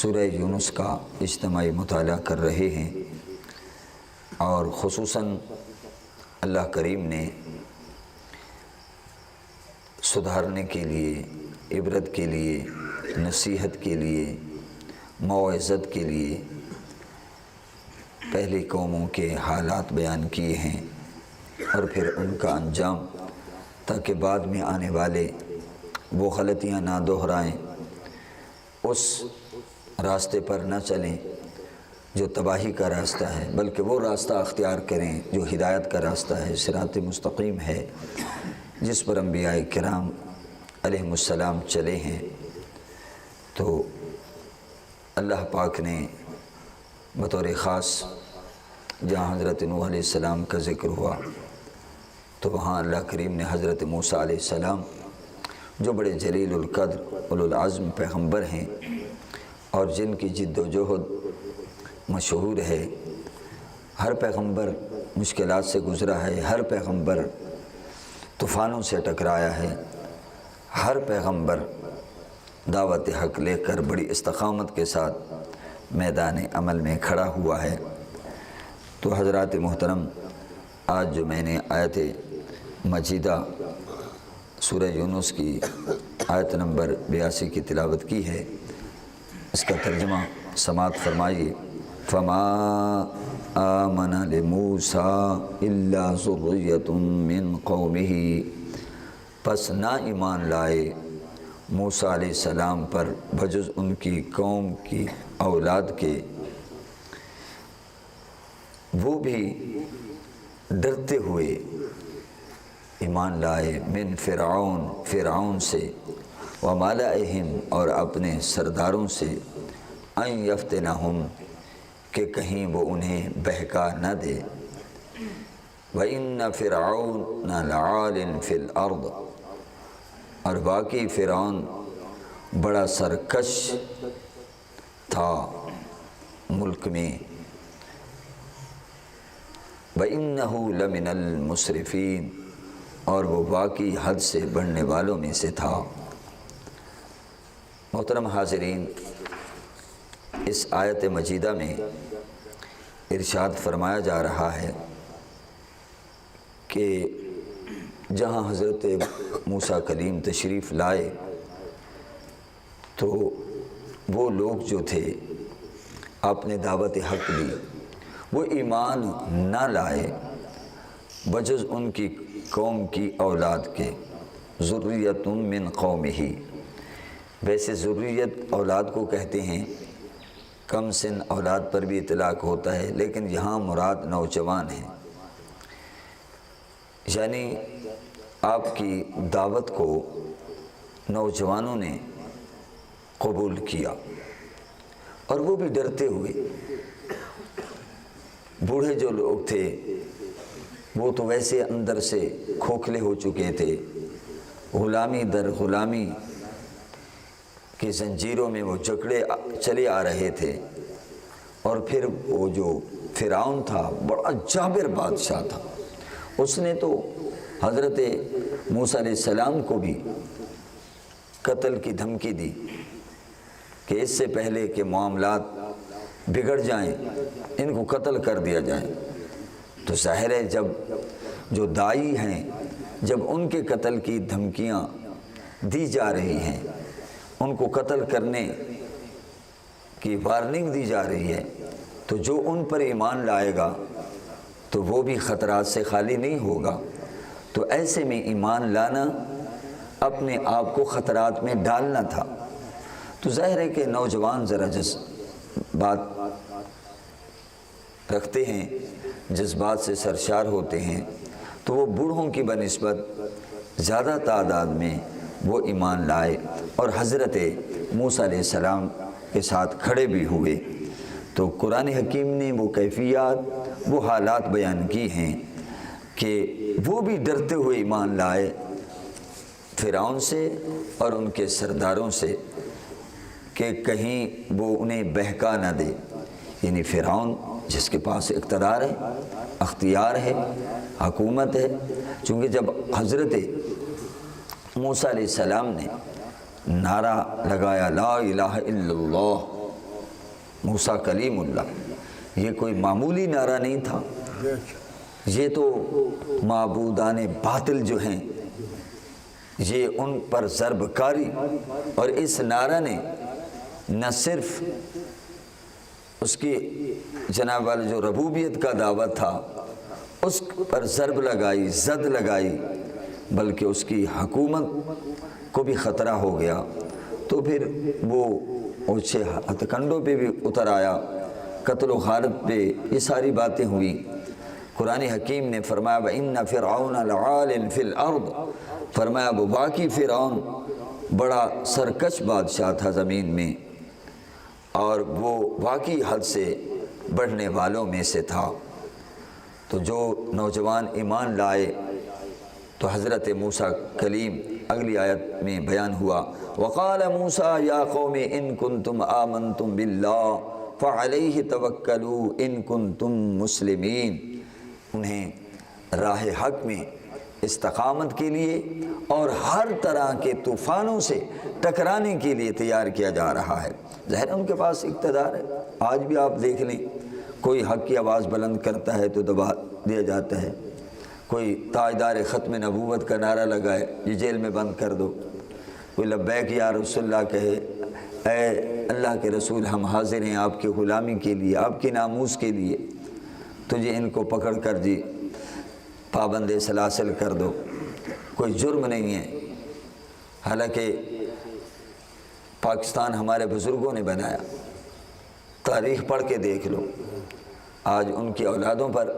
سورہ یونس کا اجتماعی مطالعہ کر رہے ہیں، اور خصوصاً اللہ کریم نے سدھارنے کے لیے، عبرت کے لیے، نصیحت کے لیے، موعظت کے لیے پہلی قوموں کے حالات بیان کیے ہیں اور پھر ان کا انجام، تاکہ بعد میں آنے والے وہ غلطیاں نہ دہرائیں، اس راستے پر نہ چلیں جو تباہی کا راستہ ہے، بلکہ وہ راستہ اختیار کریں جو ہدایت کا راستہ ہے، صراط مستقیم ہے، جس پر انبیاء کرام علیہ السلام چلے ہیں۔ تو اللہ پاک نے بطور خاص جہاں حضرت نوح علیہ السلام کا ذکر ہوا تو وہاں اللہ کریم نے حضرت موسیٰ علیہ السلام جو بڑے جلیل القدر اولو العزم پیغمبر ہیں اور جن کی جد و جہد مشہور ہے، ہر پیغمبر مشکلات سے گزرا ہے، ہر پیغمبر طوفانوں سے ٹکرایا ہے، ہر پیغمبر دعوت حق لے کر بڑی استقامت کے ساتھ میدان عمل میں کھڑا ہوا ہے۔ تو حضرات محترم، آج جو میں نے آیت مجیدہ سورہ یونس کی آیت نمبر 82 کی تلاوت کی ہے، اس کا ترجمہ سماعت فرمائیے۔ فَمَا آمَنَ لِمُوسَىٰ إِلَّا ذُرِّيَّةٌ مِّن قَوْمِهِ، پس نہ ایمان لائے موسیٰ علیہ السلام پر بجز ان کی قوم کی اولاد کے، وہ بھی ڈرتے ہوئے ایمان لائے، من فرعون، فرعون سے، وملئہم، اور اپنے سرداروں سے، ان یفتنہم، کہ کہیں وہ انہیں بہکا نہ دے، وَإِنَّ فِرْعَوْنَ لَعَالٍ فِي الْأَرْضِ، اور واقعی فرعون بڑا سرکش تھا ملک میں، وَإِنَّهُ لَمِنَ الْمُسْرِفِينَ، اور وہ واقعی حد سے بڑھنے والوں میں سے تھا۔ محترم حاضرین، اس آیت مجیدہ میں ارشاد فرمایا جا رہا ہے کہ جہاں حضرت موسیٰ کلیم تشریف لائے تو وہ لوگ جو تھے آپ نے دعوت حق دی، وہ ایمان نہ لائے بجز ان کی قوم کی اولاد کے، ذریۃ من قومہ، ویسے ذریت اولاد کو کہتے ہیں، کم سن اولاد پر بھی اطلاق ہوتا ہے، لیکن یہاں مراد نوجوان ہیں، یعنی آپ کی دعوت کو نوجوانوں نے قبول کیا اور وہ بھی ڈرتے ہوئے۔ بوڑھے جو لوگ تھے وہ تو ویسے اندر سے کھوکھلے ہو چکے تھے، غلامی در غلامی کی زنجیروں میں وہ جکڑے چلے آ رہے تھے، اور پھر وہ جو فرعون تھا بڑا جابر بادشاہ تھا، اس نے تو حضرت موسیٰ علیہ السلام کو بھی قتل کی دھمکی دی کہ اس سے پہلے کہ معاملات بگڑ جائیں ان کو قتل کر دیا جائے۔ تو ظاہر ہے جب جو داعی ہیں، جب ان کے قتل کی دھمکیاں دی جا رہی ہیں، ان کو قتل کرنے کی وارننگ دی جا رہی ہے، تو جو ان پر ایمان لائے گا تو وہ بھی خطرات سے خالی نہیں ہوگا۔ تو ایسے میں ایمان لانا اپنے آپ کو خطرات میں ڈالنا تھا۔ تو ظاہر ہے کہ نوجوان ذرا بات رکھتے ہیں، جذبات سے سرشار ہوتے ہیں، تو وہ بوڑھوں کی بنسبت زیادہ تعداد میں وہ ایمان لائے اور حضرت موسیٰ علیہ السلام کے ساتھ کھڑے بھی ہوئے۔ تو قرآن حکیم نے وہ کیفیات، وہ حالات بیان کی ہیں کہ وہ بھی ڈرتے ہوئے ایمان لائے فرعون سے اور ان کے سرداروں سے کہ کہیں وہ انہیں بہکا نہ دے، یعنی فرعون جس کے پاس اقتدار ہے، اختیار ہے، حکومت ہے، چونکہ جب حضرت موسیٰ علیہ السلام نے نعرہ لگایا لا الہ الا اللہ موسیٰ کلیم اللہ، یہ کوئی معمولی نعرہ نہیں تھا، یہ تو معبودان باطل جو ہیں یہ ان پر ضرب کاری، اور اس نعرہ نے نہ صرف اس کی جناب والا جو ربوبیت کا دعوت تھا اس پر ضرب لگائی، زد لگائی، بلکہ اس کی حکومت کو بھی خطرہ ہو گیا۔ تو پھر وہ اونچے ہتھ کنڈوں پہ بھی اتر آیا، قتل و غارت پہ یہ ساری باتیں ہوئی۔ قرآن حکیم نے فرمایا وَإِنَّ فِرْعَوْنَ لَعَالٍ فِي الْأَرْضِ، فرمایا وہ واقعی فرعون بڑا سرکش بادشاہ تھا زمین میں، اور وہ واقعی حد سے بڑھنے والوں میں سے تھا۔ تو جو نوجوان ایمان لائے تو حضرت موسیٰ کلیم اگلی آیت میں بیان ہوا وَقَالَ مُوسَىٰ يَا قَوْمِ إِن كُنتُمْ آمَنْتُمْ بِاللَّهِ فَعَلَيْهِ تَوَكَّلُوا إِن كُنتُمْ مُسْلِمِينَ۔ انہیں راہ حق میں استقامت کے لیے اور ہر طرح کے طوفانوں سے ٹکرانے کے لیے تیار کیا جا رہا ہے۔ ظاہر ان کے پاس اقتدار ہے، آج بھی آپ دیکھ لیں، کوئی حق کی آواز بلند کرتا ہے تو دبا دیا جاتا ہے، کوئی تاجدار ختم نبوت کا نعرہ لگائے یہ جیل میں بند کر دو، کوئی لبیک یا رسول اللہ کہے اے اللہ کے رسول ہم حاضر ہیں آپ کی غلامی کے لیے، آپ کی ناموس کے لیے، تو جی ان کو پکڑ کر جی پابند سلاسل کر دو، کوئی جرم نہیں ہے۔ حالانکہ پاکستان ہمارے بزرگوں نے بنایا، تاریخ پڑھ کے دیکھ لو، آج ان کی اولادوں پر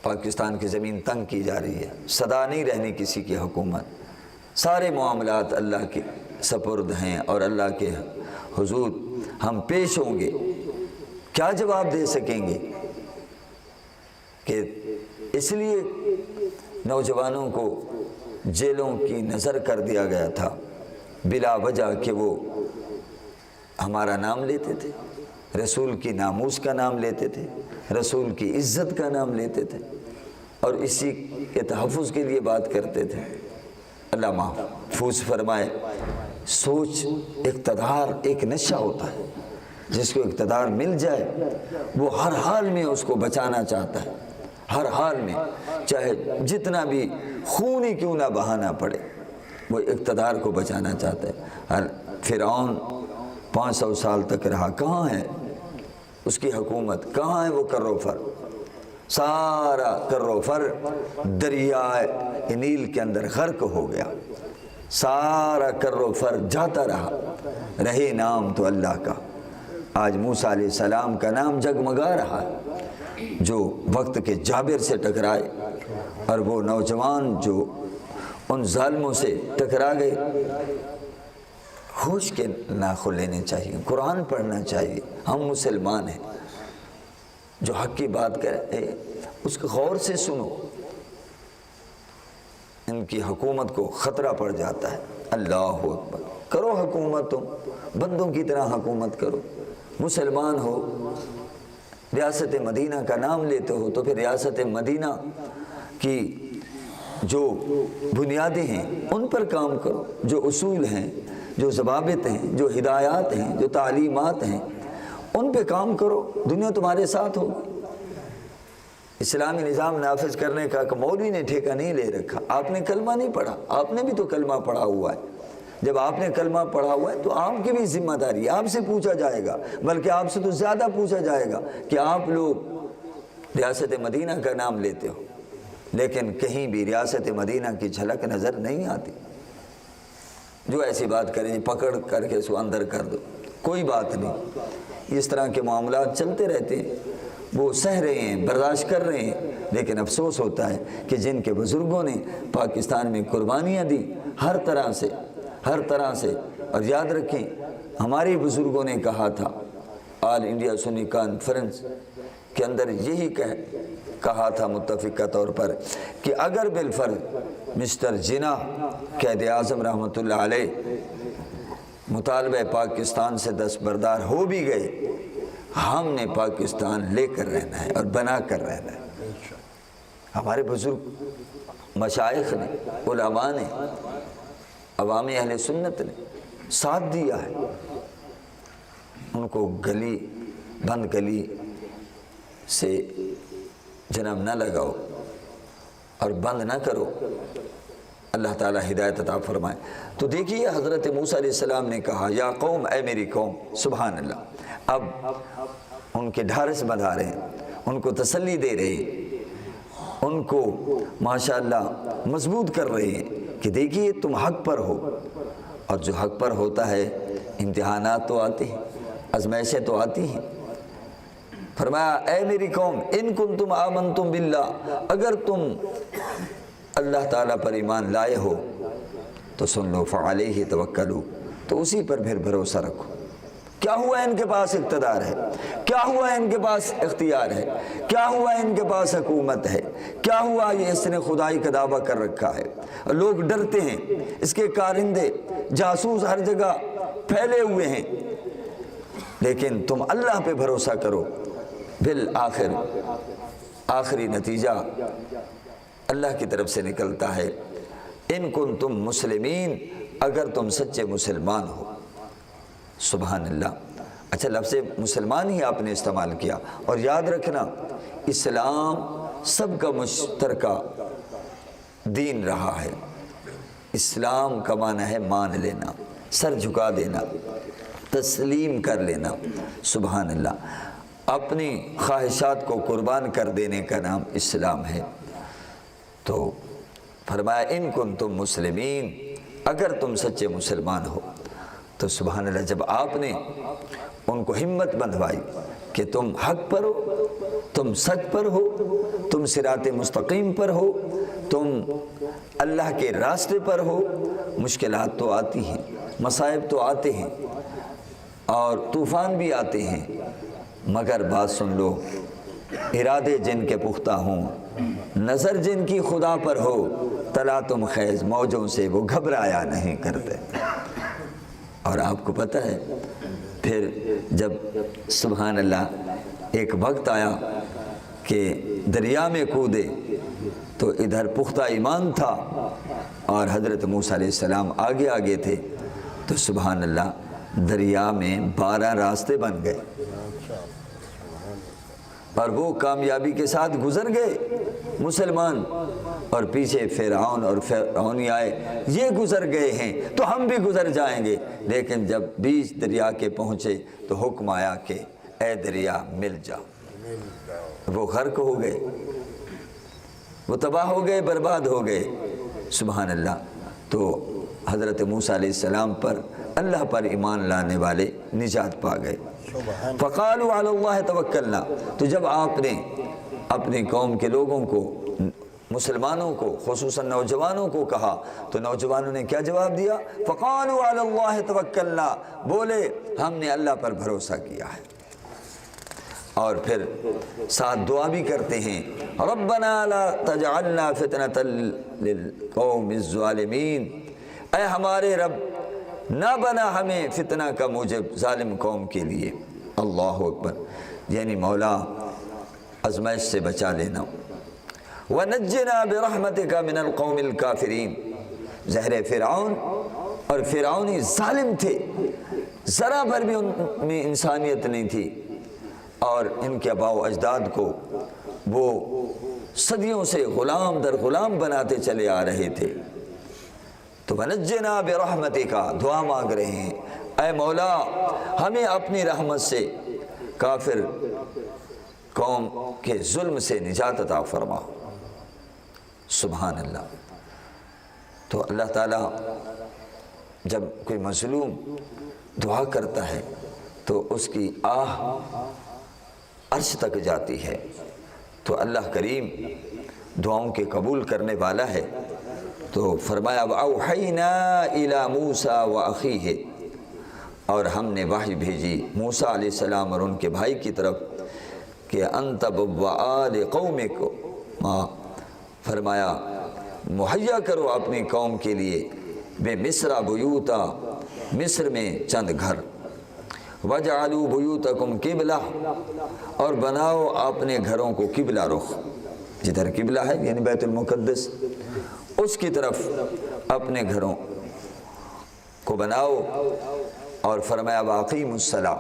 پاکستان کی زمین تنگ کی جا رہی ہے، صدا نہیں رہنی کسی کی حکومت، سارے معاملات اللہ کے سپرد ہیں اور اللہ کے حضور ہم پیش ہوں گے، کیا جواب دے سکیں گے؟ کہ اس لیے نوجوانوں کو جیلوں کی نظر کر دیا گیا تھا بلا وجہ کہ وہ ہمارا نام لیتے تھے، رسول کی ناموس کا نام لیتے تھے، رسول کی عزت کا نام لیتے تھے، اور اسی کے تحفظ کے لیے بات کرتے تھے۔ اللہ محفوظ فرمائے۔ سوچ اقتدار ایک نشہ ہوتا ہے، جس کو اقتدار مل جائے وہ ہر حال میں اس کو بچانا چاہتا ہے، ہر حال میں، چاہے جتنا بھی خون ہی کیوں نہ بہانا پڑے، وہ اقتدار کو بچانا چاہتا ہے۔ فرعون 500 سال تک رہا، کہاں ہے اس کی حکومت، کہاں ہے وہ کر و فر؟ سارا کر و فر دریائے نیل کے اندر غرق ہو گیا، سارا کر و فر جاتا رہا، رہے نام تو اللہ کا۔ آج موسیٰ علیہ السلام کا نام جگمگا رہا ہے، جو وقت کے جابر سے ٹکرائے، اور وہ نوجوان جو ان ظالموں سے ٹکرا گئے۔ ہوش کے ناخن لینے چاہیے، قرآن پڑھنا چاہیے، ہم مسلمان ہیں، جو حق کی بات کرے اس کو غور سے سنو، ان کی حکومت کو خطرہ پڑ جاتا ہے۔ اللہ اکبر، کرو حکومت، تم بندوں کی طرح حکومت کرو، مسلمان ہو، ریاست مدینہ کا نام لیتے ہو تو پھر ریاست مدینہ کی جو بنیادیں ہیں ان پر کام کرو، جو اصول ہیں، جو ضوابط ہیں، جو ہدایات ہیں، جو تعلیمات ہیں، ان پہ کام کرو، دنیا تمہارے ساتھ ہوگی۔ اسلامی نظام نافذ کرنے کا مولوی نے ٹھیکہ نہیں لے رکھا، آپ نے کلمہ نہیں پڑھا، آپ نے بھی تو کلمہ پڑھا ہوا ہے۔ جب آپ نے کلمہ پڑھا ہوا ہے تو آپ کی بھی ذمہ داری ہے، آپ سے پوچھا جائے گا، بلکہ آپ سے تو زیادہ پوچھا جائے گا کہ آپ لوگ ریاست مدینہ کا نام لیتے ہو، لیکن کہیں بھی ریاست مدینہ کی جھلک نظر نہیں آتی۔ جو ایسی بات کریں پکڑ کر کے اس کو اندر کر دو، کوئی بات نہیں۔ اس طرح کے معاملات چلتے رہتے ہیں، وہ سہ رہے ہیں، برداشت کر رہے ہیں، لیکن افسوس ہوتا ہے کہ جن کے بزرگوں نے پاکستان میں قربانیاں دی ہر طرح سے، ہر طرح سے، اور یاد رکھیں ہمارے بزرگوں نے کہا تھا آل انڈیا سنی کانفرنس کے اندر یہی کہا تھا متفقہ طور پر کہ اگر بالفرض مسٹر جناح قائد اعظم رحمۃ اللہ علیہ مطالبہ پاکستان سے دستبردار ہو بھی گئے، ہم نے پاکستان لے کر رہنا ہے اور بنا کر رہنا ہے۔ ہمارے بزرگ مشائخ نے، علماء نے، عوام اہل سنت نے ساتھ دیا ہے، ان کو گلی بند گلی سے جنم نہ لگاؤ اور بند نہ کرو، اللہ تعالیٰ ہدایت عطا فرمائے۔ تو دیکھیے حضرت موسیٰ علیہ السلام نے کہا یا قوم، اے میری قوم، سبحان اللہ، اب ان کے ڈھارس بندھا رہے ہیں، ان کو تسلی دے رہے ہیں، ان کو ماشاءاللہ مضبوط کر رہے ہیں کہ دیکھیے تم حق پر ہو، اور جو حق پر ہوتا ہے امتحانات تو آتے ہیں، آزمائشیں تو آتی ہیں۔ فرمایا اے میری قوم ان کنتم آمنتم باللہ، اگر تم اللہ تعالیٰ پر ایمان لائے ہو تو سن لو، فعلیہ توکلوا، تو اسی پر پھر بھروسہ رکھو۔ کیا ہوا ان کے پاس اقتدار ہے، کیا ہوا ان کے پاس اختیار ہے، کیا ہوا ان کے پاس حکومت ہے، کیا ہوا یہ اس نے خدائی کا دعویٰ کر رکھا ہے، لوگ ڈرتے ہیں، اس کے کارندے جاسوس ہر جگہ پھیلے ہوئے ہیں، لیکن تم اللہ پہ بھروسہ کرو، بالآخر آخری نتیجہ اللہ کی طرف سے نکلتا ہے، ان کنتم مسلمین، اگر تم سچے مسلمان ہو۔ سبحان اللہ۔ اچھا، لفظ مسلمان ہی آپ نے استعمال کیا، اور یاد رکھنا اسلام سب کا مشترکہ دین رہا ہے۔ اسلام کا معنی ہے مان لینا، سر جھکا دینا، تسلیم کر لینا۔ سبحان اللہ۔ اپنی خواہشات کو قربان کر دینے کا نام اسلام ہے۔ تو فرمایا ان کنتم مسلمین، اگر تم سچے مسلمان ہو۔ تو سبحان اللہ، جب آپ نے ان کو ہمت بندھوائی کہ تم حق پر ہو، تم سچ پر ہو، تم صراط مستقیم پر ہو، تم اللہ کے راستے پر ہو، مشکلات تو آتی ہیں، مصائب تو آتے ہیں، اور طوفان بھی آتے ہیں، مگر بات سن لو، ارادے جن کے پختہ ہوں، نظر جن کی خدا پر ہو، تلا تم خیز موجوں سے وہ گھبرایا نہیں کرتے۔ اور آپ کو پتہ ہے پھر جب سبحان اللہ ایک وقت آیا کہ دریا میں کودے، تو ادھر پختہ ایمان تھا اور حضرت موسیٰ علیہ السلام آگے آگے تھے، تو سبحان اللہ دریا میں 12 راستے بن گئے، اور وہ کامیابی کے ساتھ گزر گئے مسلمان، اور پیچھے فرعون اور فرعونی آئے، یہ گزر گئے ہیں تو ہم بھی گزر جائیں گے۔ لیکن جب بیچ دریا کے پہنچے تو حکم آیا کہ اے دریا مل جا، وہ غرق ہو گئے، وہ تباہ ہو گئے، برباد ہو گئے۔ سبحان اللہ۔ تو حضرت موسیٰ علیہ السلام پر، اللہ پر ایمان لانے والے نجات پا گئے۔ فقالوا علی اللہ توکلنا، تو جب آپ نے اپنی قوم کے لوگوں کو، مسلمانوں کو، خصوصاً نوجوانوں کو کہا، تو نوجوانوں نے کیا جواب دیا؟ فقالوا علی اللہ توکلنا، بولے ہم نے اللہ پر بھروسہ کیا ہے۔ اور پھر ساتھ دعا بھی کرتے ہیں، ربنا لا تجعلنا فتنة للقوم الظالمین، اے ہمارے رب نہ بنا ہمیں فتنہ کا موجب ظالم قوم کے لیے۔ اللہ اکبر، یعنی مولا آزمائش سے بچا لینا۔ وَنَجِّنَا بِرَحْمَتِكَ مِنَ الْقَوْمِ الْكَافِرِينَ، زہر فرعون اور فرعونی ظالم تھے، ذرا بھر بھی ان میں انسانیت نہیں تھی، اور ان کے آباء و اجداد کو وہ صدیوں سے غلام در غلام بناتے چلے آ رہے تھے۔ تو وَنَجِّنَا بِرَحْمَتِكَ، دعا مانگ رہے ہیں، اے مولا ہمیں اپنی رحمت سے کافر قوم کے ظلم سے نجات عطا فرما۔ سبحان اللہ۔ تو اللہ تعالیٰ جب کوئی مظلوم دعا کرتا ہے تو اس کی آہ عرش تک جاتی ہے، تو اللہ کریم دعاؤں کے قبول کرنے والا ہے۔ تو فرمایا وَأَوْحَيْنَا إِلَى مُوسَى وَأَخِيهِ، اور ہم نے وحی بھیجی موسیٰ علیہ السلام اور ان کے بھائی کی طرف کہ أَن تَبَوَّآ لِقَوْمِكُمْ، فرمایا مہیا کرو اپنی قوم کے لیے بے مصر بیوتا، مصر میں چند گھر، وَجْعَلُوا بُيُوتَكُمْ قِبْلَةً، اور بناؤ اپنے گھروں کو قبلہ رخ، جدھر قبلہ ہے یعنی بیت المقدس، اس کی طرف اپنے گھروں کو بناؤ، اور فرمایا وَأَقِیمُوا الصَّلَاةَ،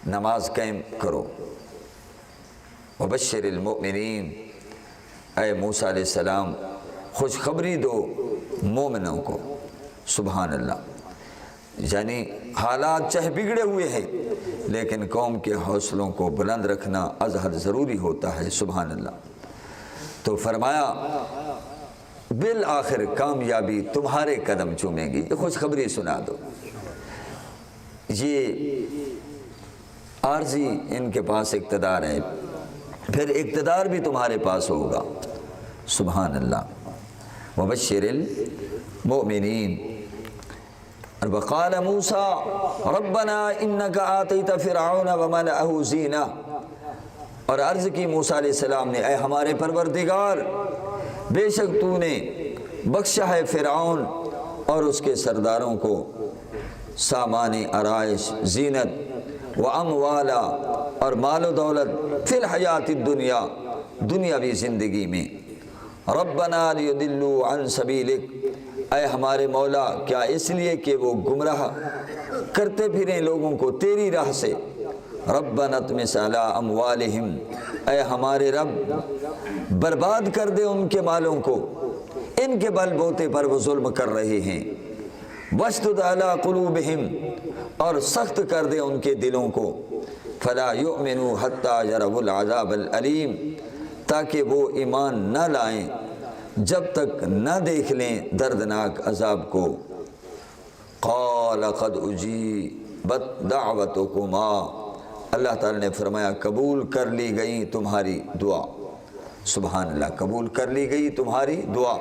نماز قائم کرو۔ وبشر المؤمنین، اے موسیٰ علیہ السلام خوشخبری دو مومنوں کو۔ سبحان اللہ، یعنی حالات چاہے بگڑے ہوئے ہیں لیکن قوم کے حوصلوں کو بلند رکھنا از حد ضروری ہوتا ہے۔ سبحان اللہ۔ تو فرمایا بالآخر کامیابی تمہارے قدم چومے گی، یہ خوشخبری سنا دو۔ یہ عارضی ان کے پاس اقتدار ہے، پھر اقتدار بھی تمہارے پاس ہوگا۔ سبحان اللہ۔ وبشر المؤمنین۔ وقال موسیٰ ربنا انک آتیت فرعون وملأہ زینہ، اور عرض کی موسیٰ علیہ السلام نے، اے ہمارے پروردگار بے شک تو نے بخشا ہے فرعون اور اس کے سرداروں کو سامان آرائش، زینت و اموالا، اور مال و دولت، فی الحیات الدنیا، دنیاوی زندگی میں۔ ربنا لیضلوا عن سبیلک، اے ہمارے مولا کیا اس لیے کہ وہ گمراہ کرتے پھریں لوگوں کو تیری راہ سے۔ ربنا اطمس علی اموالہم، اے ہمارے رب برباد کر دے ان کے مالوں کو، ان کے بل بوتے پر وہ ظلم کر رہے ہیں۔ واشدد علی قلوبہم، اور سخت کر دے ان کے دلوں کو۔ فلا یؤمنوا حتی یروا العذاب العلیم، تاکہ وہ ایمان نہ لائیں جب تک نہ دیکھ لیں دردناک عذاب کو۔ قال قد اجیبت دعوتکما، اللہ تعالی نے فرمایا قبول کر لی گئی تمہاری دعا۔ سبحان اللہ، قبول کر لی گئی تمہاری دعا،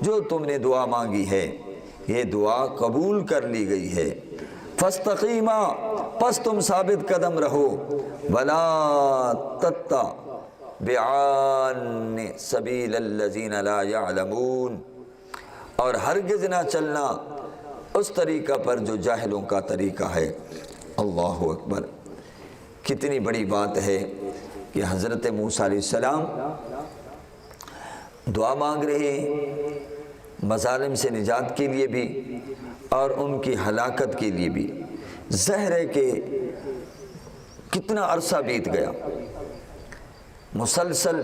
جو تم نے دعا مانگی ہے یہ دعا قبول کر لی گئی ہے۔ فاستقیما، پس تم ثابت قدم رہو۔ ولا تتبعان سبیل الذین لا یعلمون، اور ہرگز نہ چلنا اس طریقہ پر جو جاہلوں کا طریقہ ہے۔ اللہ اکبر، کتنی بڑی بات ہے کہ حضرت موسیٰ علیہ السلام دعا مانگ رہے ہیں مظالم سے نجات کے لیے بھی اور ان کی ہلاکت کے لیے بھی۔ ظاہر ہے کہ کتنا عرصہ بیت گیا، مسلسل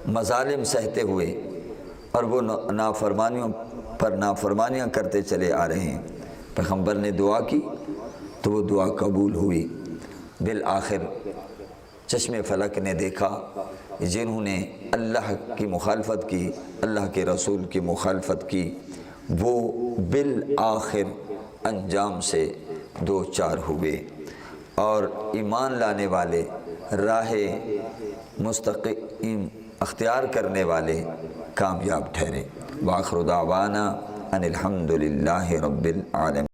مظالم سہتے ہوئے، اور وہ نافرمانیوں پر نافرمانیاں کرتے چلے آ رہے ہیں۔ پیغمبر نے دعا کی تو وہ دعا قبول ہوئی۔ بالآخر چشم فلک نے دیکھا جنہوں نے اللہ کی مخالفت کی، اللہ کے رسول کی مخالفت کی، وہ بالآخر انجام سے دو چار ہوئے، اور ایمان لانے والے، راہ مستقیم اختیار کرنے والے کامیاب ٹھہرے۔ وآخر دعوانا ان الحمد للہ رب العالمین۔